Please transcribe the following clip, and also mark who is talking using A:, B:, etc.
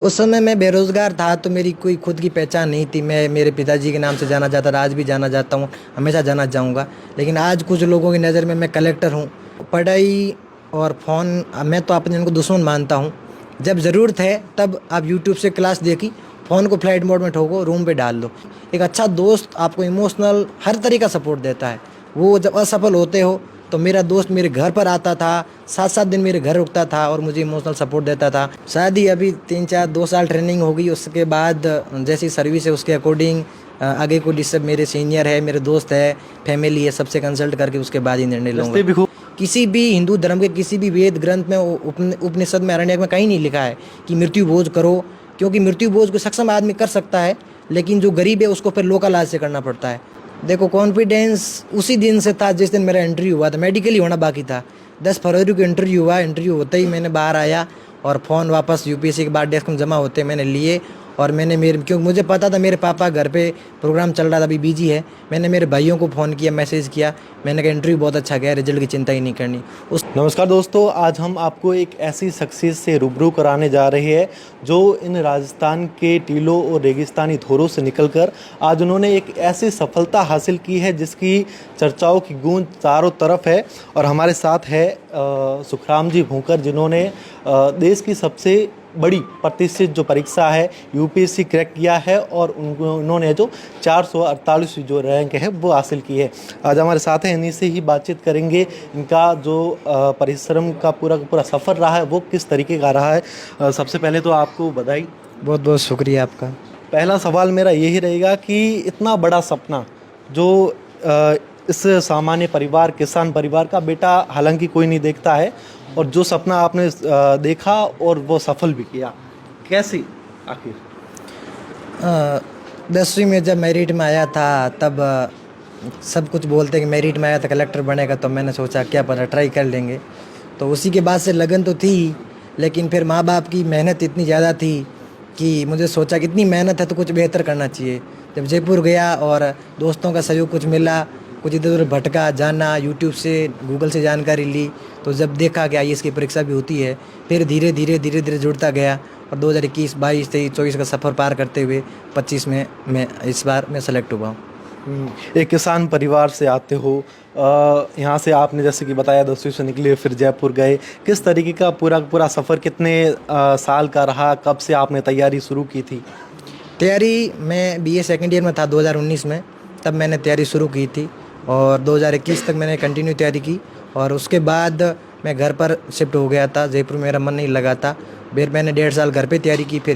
A: उस समय मैं बेरोज़गार था तो मेरी कोई खुद की पहचान नहीं थी। मैं मेरे पिताजी के नाम से जाना जाता था, आज भी जाना जाता हूँ, हमेशा जाना चाहूँगा। लेकिन आज कुछ लोगों की नज़र में मैं कलेक्टर हूँ। पढ़ाई और फ़ोन मैं तो अपने इनको दुश्मन मानता हूँ। जब ज़रूरत है तब आप यूट्यूब से क्लास देखी, फ़ोन को फ्लाइट मोड में ठोको, रूम पे डाल दो। एक अच्छा दोस्त आपको इमोशनल हर तरीका सपोर्ट देता है। वो जब असफल होते हो तो मेरा दोस्त मेरे घर पर आता था, 7-7 दिन मेरे घर रुकता था और मुझे इमोशनल सपोर्ट देता था। शायद ही अभी 3-4-2 साल ट्रेनिंग हो गई, उसके बाद जैसी सर्विस है उसके अकॉर्डिंग आगे को सब मेरे सीनियर है, मेरे दोस्त है, फैमिली है, सबसे कंसल्ट करके उसके बाद ही निर्णय लूँगा। किसी भी हिंदू धर्म के किसी भी वेद ग्रंथ में उपनिषद में आरण्यक में कहीं नहीं लिखा है कि मृत्यु भोज करो, क्योंकि मृत्यु भोज को सक्षम आदमी कर सकता है, लेकिन जो गरीब है उसको फिर लोकल आज से करना पड़ता है। देखो, कॉन्फिडेंस उसी दिन से था जिस दिन मेरा इंटरव्यू हुआ था। मेडिकल ही होना बाकी था, 10 फरवरी को इंटरव्यू हुआ। इंटरव्यू होते ही मैंने बाहर आया और फ़ोन वापस यूपीएससी के बाद डेस्क में जमा होते मैंने लिए और मैंने क्योंकि मुझे पता था मेरे पापा घर पे प्रोग्राम चल रहा था, अभी बिजी है। मैंने मेरे भाइयों को फ़ोन किया, मैसेज किया, मैंने कहा इंटरव्यू बहुत अच्छा गया, रिजल्ट की चिंता ही नहीं करनी।
B: नमस्कार दोस्तों, आज हम आपको एक ऐसी शख्सियत से रूबरू कराने जा रहे हैं जो इन राजस्थान के टीलों और रेगिस्तानी धोरों से निकलकर आज उन्होंने एक ऐसी सफलता हासिल की है जिसकी चर्चाओं की गूंज चारों तरफ है। और हमारे साथ है सुखराम जी भूंकर, जिन्होंने देश की सबसे बड़ी प्रतिष्ठित जो परीक्षा है यूपीएससी क्रैक किया है और उन्होंने जो 448 जो रैंक है वो हासिल की है। आज हमारे साथ हैं, इन्हीं से ही बातचीत करेंगे। इनका जो परिश्रम का पूरा सफ़र रहा है वो किस तरीके का रहा है। सबसे पहले तो आपको बधाई।
A: बहुत बहुत शुक्रिया आपका।
B: पहला सवाल मेरा यही रहेगा कि इतना बड़ा सपना जो इस सामान्य परिवार, किसान परिवार का बेटा हालांकि कोई नहीं देखता है, और जो सपना आपने देखा और वो सफल भी किया, कैसे आखिर?
A: 10वीं में जब मेरिट में आया था तब सब कुछ बोलते कि मेरिट में आया था कलेक्टर बनेगा, तो मैंने सोचा क्या पता ट्राई कर लेंगे। तो उसी के बाद से लगन तो थी, लेकिन फिर माँ बाप की मेहनत इतनी ज़्यादा थी कि मुझे सोचा कि इतनी मेहनत है तो कुछ बेहतर करना चाहिए। जब जयपुर गया और दोस्तों का सहयोग कुछ मिला, कुछ इधर उधर भटका, जाना, यूट्यूब से गूगल से जानकारी ली, तो जब देखा कि आईएएस की परीक्षा भी होती है, फिर धीरे धीरे जुड़ता गया और 2021, 22, 23, 24 का सफ़र पार करते हुए 25 में मैं इस बार मैं सेलेक्ट हुआ हूँ।
B: एक किसान परिवार से आते हो, यहाँ से आपने जैसे कि बताया 10वीं से निकले, फिर जयपुर गए। किस तरीके का पूरा सफ़र कितने साल का रहा? कब से आपने तैयारी शुरू की थी?
A: तैयारी मैं बीए सेकेंड ईयर में था 2019 में, तब मैंने तैयारी शुरू की थी और 2021 तक मैंने कंटिन्यू तैयारी की। और उसके बाद मैं घर पर शिफ्ट हो गया था, जयपुर में मेरा मन नहीं लगा था। फिर मैंने 1.5 साल घर पे तैयारी की, फिर